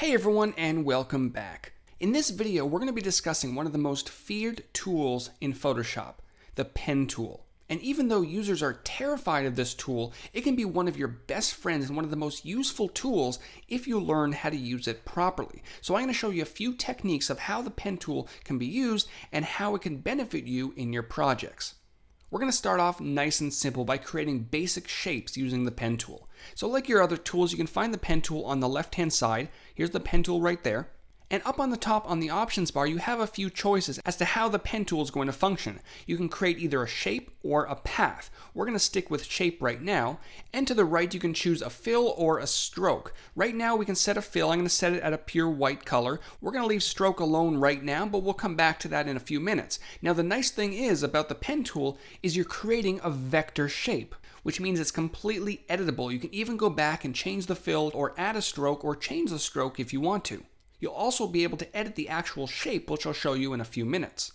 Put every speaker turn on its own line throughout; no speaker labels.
Hey everyone, and welcome back. In this video, we're going to be discussing one of the most feared tools in Photoshop, the pen tool. And even though users are terrified of this tool, it can be one of your best friends and one of the most useful tools if you learn how to use it properly. So I'm going to show you a few techniques of how the pen tool can be used and how it can benefit you in your projects. We're going to start off nice and simple by creating basic shapes using the pen tool. So like your other tools, you can find the pen tool on the left-hand side. Here's the pen tool right there. And up on the top on the options bar, you have a few choices as to how the pen tool is going to function. You can create either a shape or a path. We're going to stick with shape right now. And to the right, you can choose a fill or a stroke. Right now, we can set a fill. I'm going to set it at a pure white color. We're going to leave stroke alone right now, but we'll come back to that in a few minutes. Now, the nice thing is about the pen tool is you're creating a vector shape, which means it's completely editable. You can even go back and change the fill or add a stroke or change the stroke if you want to. You'll also be able to edit the actual shape, which I'll show you in a few minutes.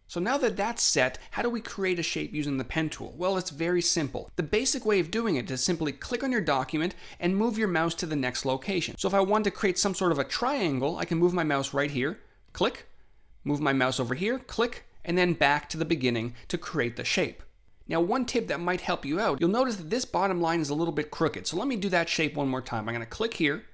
So now that that's set, how do we create a shape using the pen tool? Well, it's very simple. The basic way of doing it is simply click on your document and move your mouse to the next location. So if I want to create some sort of a triangle, I can move my mouse right here, click, move my mouse over here, click, and then back to the beginning to create the shape. Now, one tip that might help you out, you'll notice that this bottom line is a little bit crooked. So let me do that shape one more time. I'm going to click here,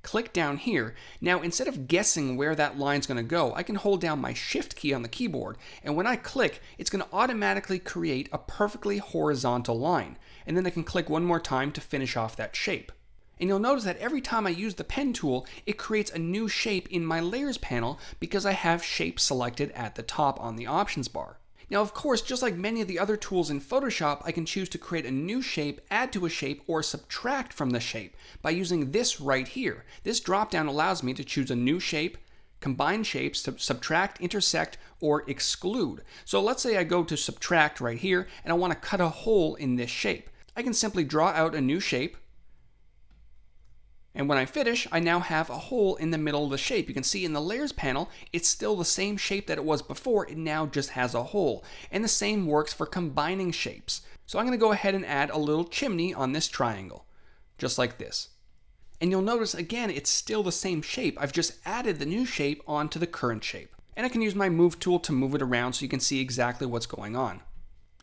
click down here. Now, instead of guessing where that line's going to go, I can hold down my Shift key on the keyboard, and when I click, it's going to automatically create a perfectly horizontal line. And then I can click one more time to finish off that shape. And you'll notice that every time I use the pen tool, it creates a new shape in my layers panel because I have shape selected at the top on the options bar. Now, of course, just like many of the other tools in Photoshop, I can choose to create a new shape, add to a shape, or subtract from the shape by using this right here. This drop-down allows me to choose a new shape, combine shapes, to subtract, intersect, or exclude. So let's say I go to subtract right here, and I want to cut a hole in this shape. I can simply draw out a new shape, and when I finish, I now have a hole in the middle of the shape. You can see in the layers panel, it's still the same shape that it was before. It now just has a hole. And the same works for combining shapes. So I'm going to go ahead and add a little chimney on this triangle, just like this. And you'll notice, again, it's still the same shape. I've just added the new shape onto the current shape. And I can use my move tool to move it around so you can see exactly what's going on.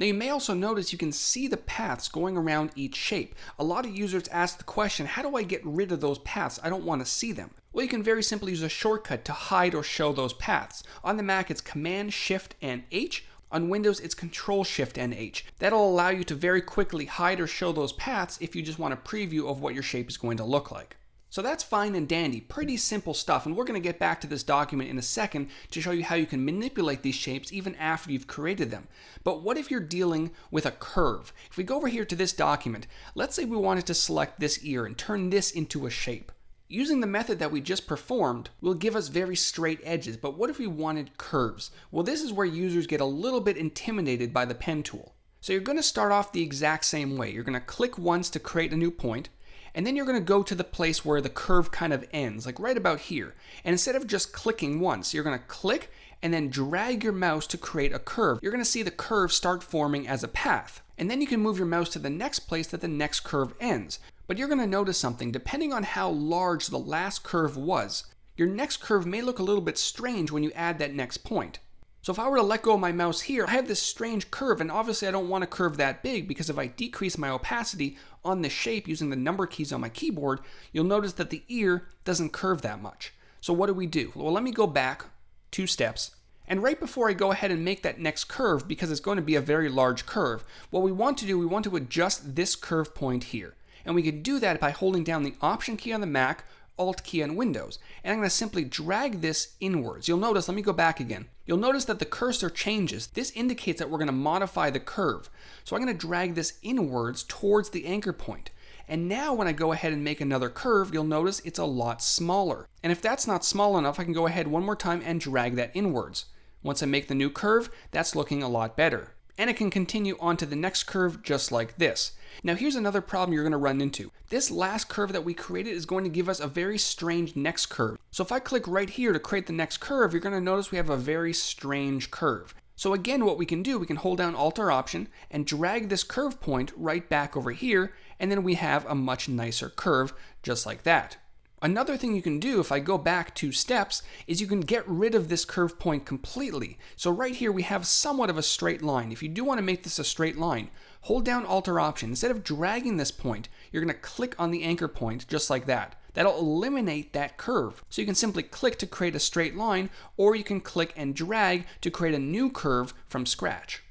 Now, you may also notice you can see the paths going around each shape. A lot of users ask the question, how do I get rid of those paths? I don't want to see them. Well, you can very simply use a shortcut to hide or show those paths. On the Mac, it's Command, Shift, and H. On Windows, it's Control, Shift, and H. That'll allow you to very quickly hide or show those paths if you just want a preview of what your shape is going to look like. So that's fine and dandy, pretty simple stuff, and we're going to get back to this document in a second to show you how you can manipulate these shapes even after you've created them. But what if you're dealing with a curve? If we go over here to this document, let's say we wanted to select this ear and turn this into a shape. Using the method that we just performed will give us very straight edges, but what if we wanted curves? Well, this is where users get a little bit intimidated by the pen tool. So you're going to start off the exact same way. You're going to click once to create a new point, and then you're going to go to the place where the curve kind of ends, like right about here. And instead of just clicking once, you're going to click and then drag your mouse to create a curve. You're going to see the curve start forming as a path. And then you can move your mouse to the next place that the next curve ends. But you're going to notice something. Depending on how large the last curve was, your next curve may look a little bit strange when you add that next point. So if I were to let go of my mouse here, I have this strange curve, and obviously I don't want a curve that big because if I decrease my opacity on the shape using the number keys on my keyboard, you'll notice that the ear doesn't curve that much. So what do we do? Well, let me go back 2 steps. And right before I go ahead and make that next curve, because it's going to be a very large curve, what we want to do, we want to adjust this curve point here. And we can do that by holding down the Option key on the Mac, Alt key on Windows, and I'm going to simply drag this inwards. You'll notice, let me go back again. You'll notice that the cursor changes. This indicates that we're going to modify the curve. So I'm going to drag this inwards towards the anchor point. And now when I go ahead and make another curve, you'll notice it's a lot smaller. And if that's not small enough, I can go ahead one more time and drag that inwards. Once I make the new curve, that's looking a lot better. And it can continue on to the next curve just like this. Now here's another problem you're going to run into. This last curve that we created is going to give us a very strange next curve. So if I click right here to create the next curve, you're going to notice we have a very strange curve. So again, what we can do, we can hold down Alt or Option and drag this curve point right back over here, and then we have a much nicer curve just like that. Another thing you can do, if I go back 2 steps, is you can get rid of this curve point completely. So right here we have somewhat of a straight line. If you do want to make this a straight line, hold down Alt or Option. Instead of dragging this point, you're going to click on the anchor point just like that. That'll eliminate that curve. So you can simply click to create a straight line, or you can click and drag to create a new curve from scratch.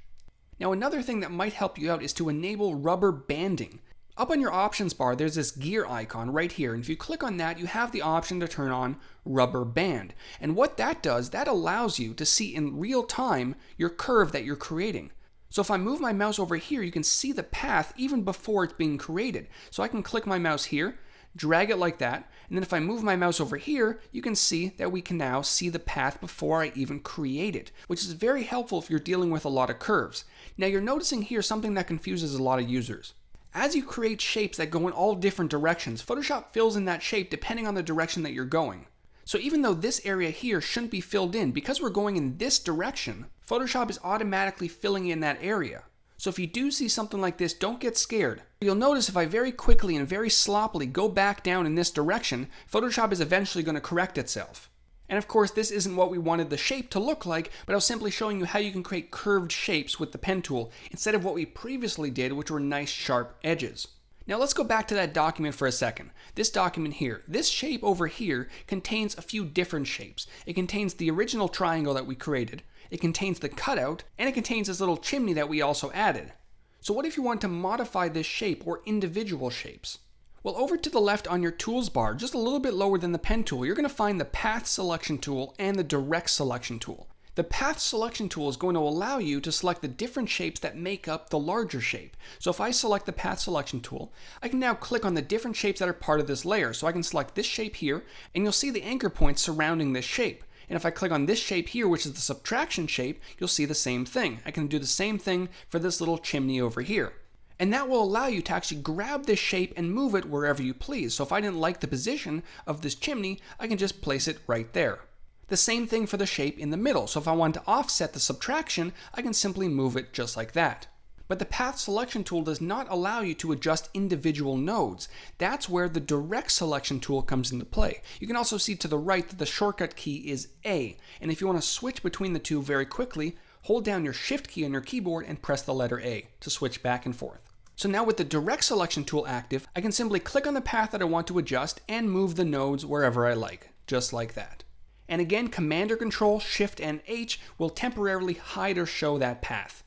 Now another thing that might help you out is to enable rubber banding. Up on your options bar, there's this gear icon right here, and if you click on that, you have the option to turn on rubber band. And what that does, that allows you to see in real time your curve that you're creating. So if I move my mouse over here, you can see the path even before it's being created. So I can click my mouse here, drag it like that, and then if I move my mouse over here, you can see that we can now see the path before I even create it, which is very helpful if you're dealing with a lot of curves. Now you're noticing here something that confuses a lot of users. As you create shapes that go in all different directions, Photoshop fills in that shape depending on the direction that you're going. So even though this area here shouldn't be filled in, because we're going in this direction, Photoshop is automatically filling in that area. So if you do see something like this, don't get scared. You'll notice if I very quickly and very sloppily go back down in this direction, Photoshop is eventually going to correct itself. And of course, this isn't what we wanted the shape to look like, but I was simply showing you how you can create curved shapes with the pen tool instead of what we previously did, which were nice sharp edges. Now let's go back to that document for a second. This document here, this shape over here contains a few different shapes. It contains the original triangle that we created, it contains the cutout, and it contains this little chimney that we also added. So what if you want to modify this shape or individual shapes? Well, over to the left on your tools bar, just a little bit lower than the pen tool, you're going to find the path selection tool and the direct selection tool. The path selection tool is going to allow you to select the different shapes that make up the larger shape. So if I select the path selection tool, I can now click on the different shapes that are part of this layer. So I can select this shape here, and you'll see the anchor points surrounding this shape. And if I click on this shape here, which is the subtraction shape, you'll see the same thing. I can do the same thing for this little chimney over here. And that will allow you to actually grab this shape and move it wherever you please. So if I didn't like the position of this chimney, I can just place it right there. The same thing for the shape in the middle. So if I want to offset the subtraction, I can simply move it just like that. But the path selection tool does not allow you to adjust individual nodes. That's where the direct selection tool comes into play. You can also see to the right that the shortcut key is A. And if you want to switch between the two very quickly, hold down your Shift key on your keyboard and press the letter A to switch back and forth. So now with the direct selection tool active, I can simply click on the path that I want to adjust and move the nodes wherever I like, just like that. And again, Command or Control, Shift and H will temporarily hide or show that path.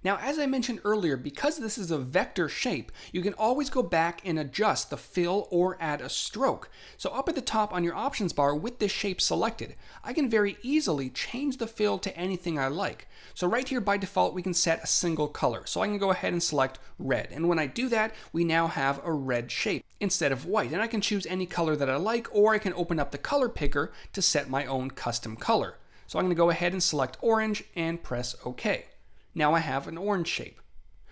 Now, as I mentioned earlier, because this is a vector shape, you can always go back and adjust the fill or add a stroke. So up at the top on your options bar with this shape selected, I can very easily change the fill to anything I like. So right here by default, we can set a single color. So I can go ahead and select red. And when I do that, we now have a red shape instead of white. And I can choose any color that I like, or I can open up the color picker to set my own custom color. So I'm going to go ahead and select orange and press OK. Now I have an orange shape.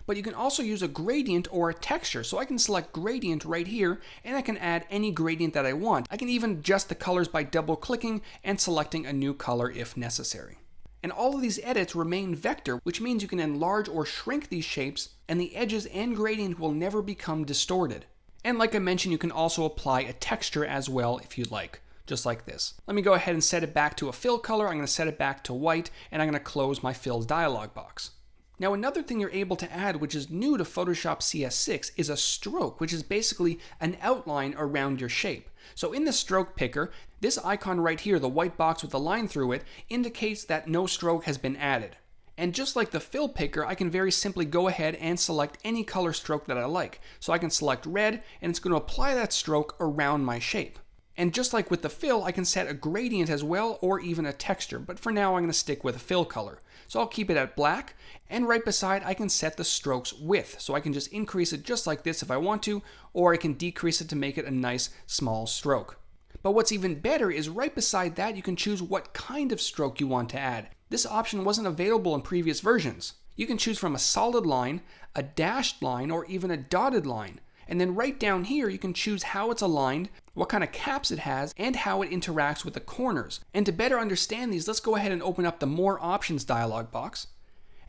But you can also use a gradient or a texture. So I can select gradient right here, and I can add any gradient that I want. I can even adjust the colors by double clicking and selecting a new color if necessary. And all of these edits remain vector, which means you can enlarge or shrink these shapes, and the edges and gradient will never become distorted. And like I mentioned, you can also apply a texture as well if you'd like. Just like this. Let me go ahead and set it back to a fill color. I'm going to set it back to white, and I'm going to close my fill dialog box. Now another thing you're able to add, which is new to Photoshop CS6, is a stroke, which is basically an outline around your shape. So in the stroke picker, this icon right here, the white box with the line through it, indicates that no stroke has been added. And just like the fill picker, I can very simply go ahead and select any color stroke that I like. So I can select red, and it's going to apply that stroke around my shape. And just like with the fill, I can set a gradient as well, or even a texture, but for now I'm going to stick with a fill color. So I'll keep it at black, and right beside I can set the stroke's width. So I can just increase it just like this if I want to, or I can decrease it to make it a nice small stroke. But what's even better is right beside that you can choose what kind of stroke you want to add. This option wasn't available in previous versions. You can choose from a solid line, a dashed line, or even a dotted line. And then right down here, you can choose how it's aligned, what kind of caps it has, and how it interacts with the corners. And to better understand these, let's go ahead and open up the More Options dialog box.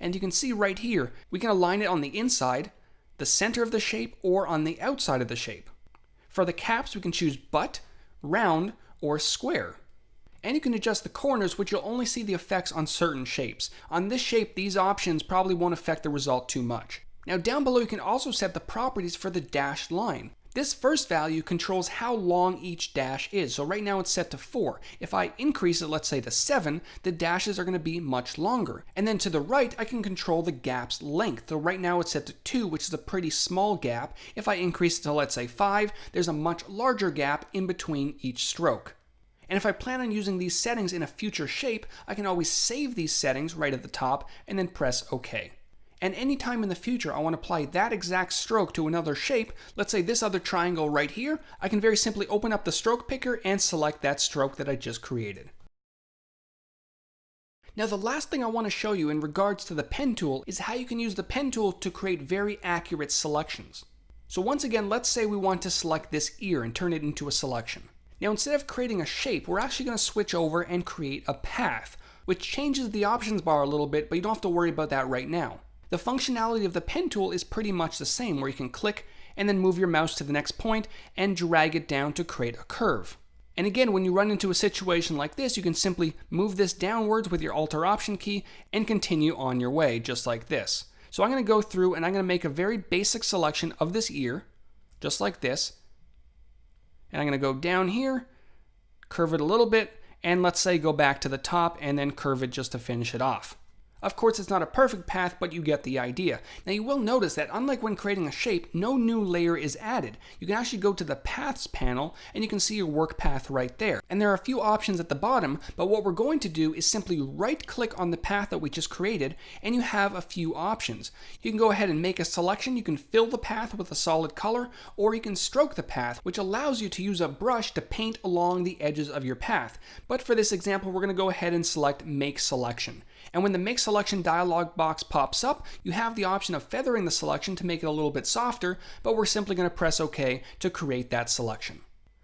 And you can see right here, we can align it on the inside, the center of the shape, or on the outside of the shape. For the caps, we can choose butt, round, or square. And you can adjust the corners, which you'll only see the effects on certain shapes. On this shape, these options probably won't affect the result too much. Now down below you can also set the properties for the dashed line. This first value controls how long each dash is. So right now it's set to 4. If I increase it, let's say to 7, the dashes are going to be much longer. And then to the right, I can control the gap's length. So right now it's set to 2, which is a pretty small gap. If I increase it to, let's say, 5, there's a much larger gap in between each stroke. And if I plan on using these settings in a future shape, I can always save these settings right at the top and then press OK. And anytime in the future I want to apply that exact stroke to another shape, let's say this other triangle right here, I can very simply open up the stroke picker and select that stroke that I just created. Now the last thing I want to show you in regards to the pen tool is how you can use the pen tool to create very accurate selections. So once again, let's say we want to select this ear and turn it into a selection. Now instead of creating a shape, we're actually going to switch over and create a path, which changes the options bar a little bit, but you don't have to worry about that right now. The functionality of the pen tool is pretty much the same, where you can click and then move your mouse to the next point and drag it down to create a curve. And again, when you run into a situation like this, you can simply move this downwards with your Alt-Option key and continue on your way, just like this. So I'm going to go through and I'm going to make a very basic selection of this ear, just like this. And I'm going to go down here, curve it a little bit, and let's say go back to the top and then curve it just to finish it off. Of course, it's not a perfect path, but you get the idea. Now you will notice that unlike when creating a shape, no new layer is added. You can actually go to the Paths panel and you can see your work path right there. And there are a few options at the bottom, but what we're going to do is simply right click on the path that we just created and you have a few options. You can go ahead and make a selection. You can fill the path with a solid color, or you can stroke the path, which allows you to use a brush to paint along the edges of your path. But for this example, we're going to go ahead and select Make Selection. And when the Make Selection dialog box pops up, you have the option of feathering the selection to make it a little bit softer, but we're simply going to press OK to create that selection.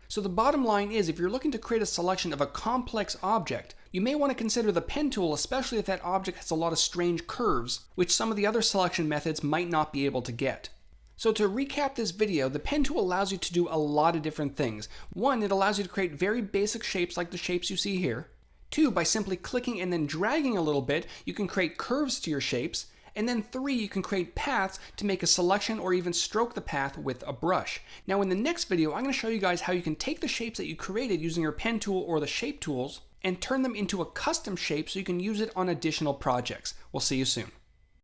So the bottom line is, if you're looking to create a selection of a complex object, you may want to consider the pen tool, especially if that object has a lot of strange curves, which some of the other selection methods might not be able to get. So to recap this video, the pen tool allows you to do a lot of different things. 1, it allows you to create very basic shapes like the shapes you see here. 2, by simply clicking and then dragging a little bit, you can create curves to your shapes. And then 3, you can create paths to make a selection or even stroke the path with a brush. Now in the next video, I'm going to show you guys how you can take the shapes that you created using your pen tool or the shape tools and turn them into a custom shape so you can use it on additional projects. We'll see you soon.